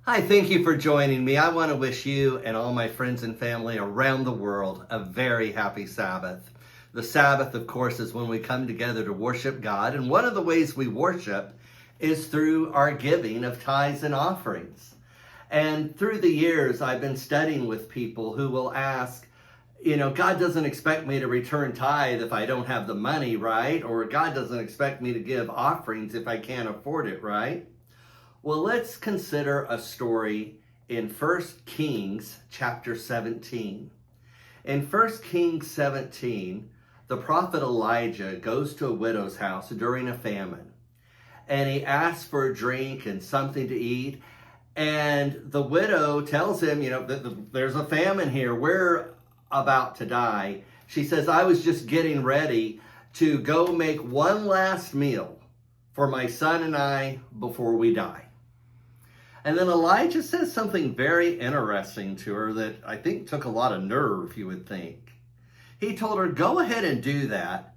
Hi, thank you for joining me. I want to wish you and all my friends and family around the world a very happy Sabbath. The Sabbath, of course, is when we come together to worship God, and one of the ways we worship is through our giving of tithes and offerings. And through the years, I've been studying with people who will ask, God doesn't expect me to return tithe if I don't have the money, right? Or God doesn't expect me to give offerings if I can't afford it, right? Well, let's consider a story in 1 Kings chapter 17. In 1 Kings 17, the prophet Elijah goes to a widow's house during a famine. And he asks for a drink and something to eat. And the widow tells him, there's a famine here. We're about to die. She says, I was just getting ready to go make one last meal for my son and I before we die. And then Elijah says something very interesting to her that I think took a lot of nerve, you would think. He told her, go ahead and do that,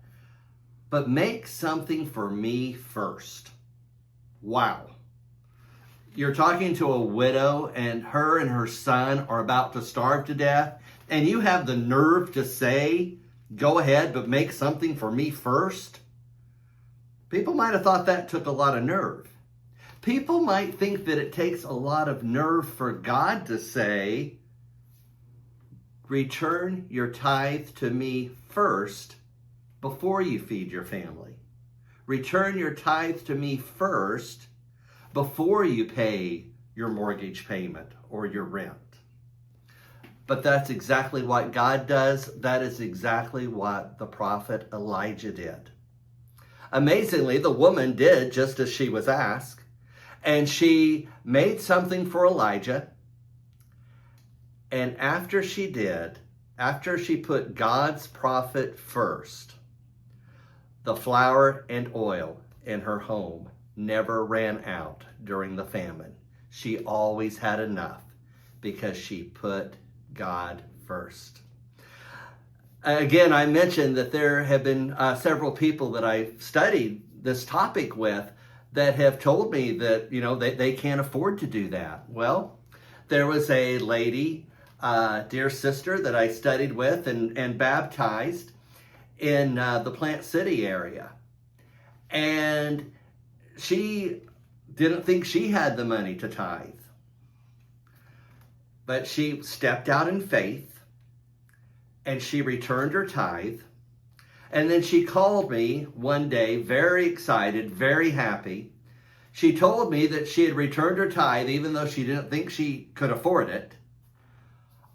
but make something for me first. Wow. You're talking to a widow and her son are about to starve to death, and you have the nerve to say, go ahead, but make something for me first? People might have thought that took a lot of nerve. People might think that it takes a lot of nerve for God to say, return your tithe to me first before you feed your family. Return your tithe to me first before you pay your mortgage payment or your rent. But that's exactly what God does. That is exactly what the prophet Elijah did. Amazingly, the woman did just as she was asked. And she made something for Elijah. And after she put God's prophet first, the flour and oil in her home never ran out during the famine. She always had enough because she put God first. Again, I mentioned that there have been several people that I studied this topic with that have told me that, they can't afford to do that. Well, there was a lady, dear sister that I studied with and baptized in the Plant City area. And she didn't think she had the money to tithe. But she stepped out in faith and she returned her tithe. And then she called me one day, very excited, very happy. She told me that she had returned her tithe, even though she didn't think she could afford it,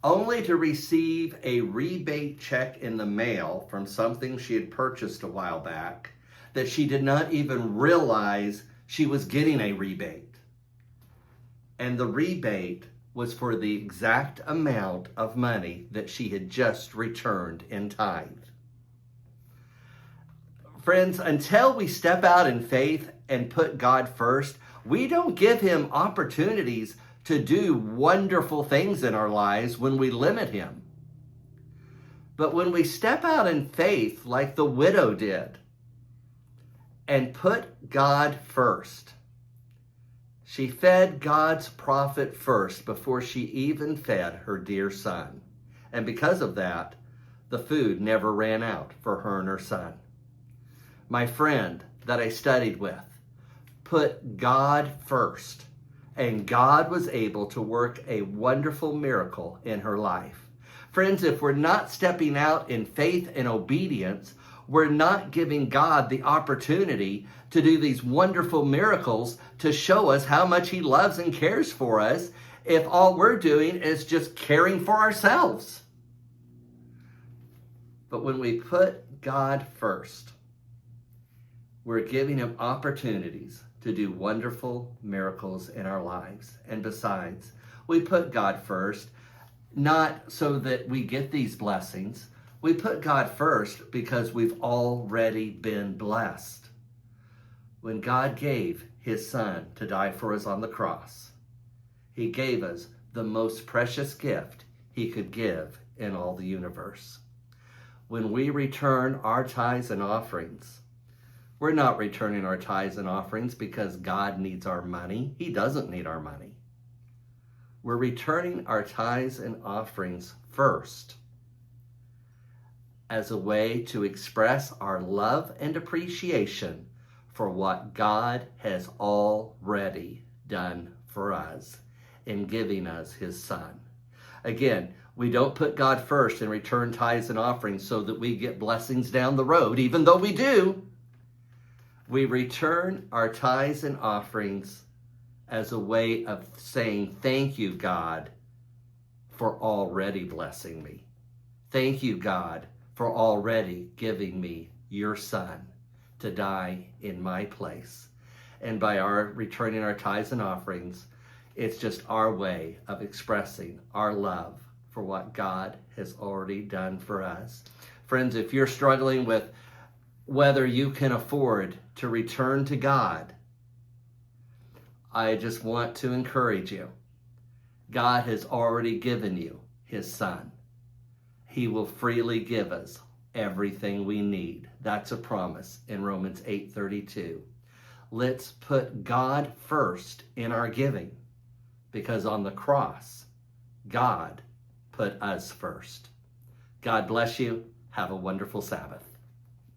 only to receive a rebate check in the mail from something she had purchased a while back that she did not even realize she was getting a rebate. And the rebate was for the exact amount of money that she had just returned in tithe. Friends, until we step out in faith and put God first, we don't give him opportunities to do wonderful things in our lives when we limit him. But when we step out in faith like the widow did and put God first, she fed God's prophet first before she even fed her dear son. And because of that, the food never ran out for her and her son. My friend that I studied with put God first, and God was able to work a wonderful miracle in her life. Friends, if we're not stepping out in faith and obedience, we're not giving God the opportunity to do these wonderful miracles to show us how much he loves and cares for us if all we're doing is just caring for ourselves. But when we put God first, we're giving him opportunities to do wonderful miracles in our lives. And besides, we put God first, not so that we get these blessings. We put God first because we've already been blessed. When God gave his son to die for us on the cross, he gave us the most precious gift he could give in all the universe. When we return our tithes and offerings, we're not returning our tithes and offerings because God needs our money. He doesn't need our money. We're returning our tithes and offerings first as a way to express our love and appreciation for what God has already done for us in giving us his Son. Again, we don't put God first and return tithes and offerings so that we get blessings down the road, even though we do. We return our tithes and offerings as a way of saying, thank you, God, for already blessing me. Thank you, God, for already giving me your Son to die in my place. And by our returning our tithes and offerings, it's just our way of expressing our love for what God has already done for us. Friends, if you're struggling with whether you can afford to return to God, I just want to encourage you. God has already given you his Son. He will freely give us everything we need. That's a promise in Romans 8:32. Let's put God first in our giving, because on the cross, God put us first. God bless you. Have a wonderful Sabbath.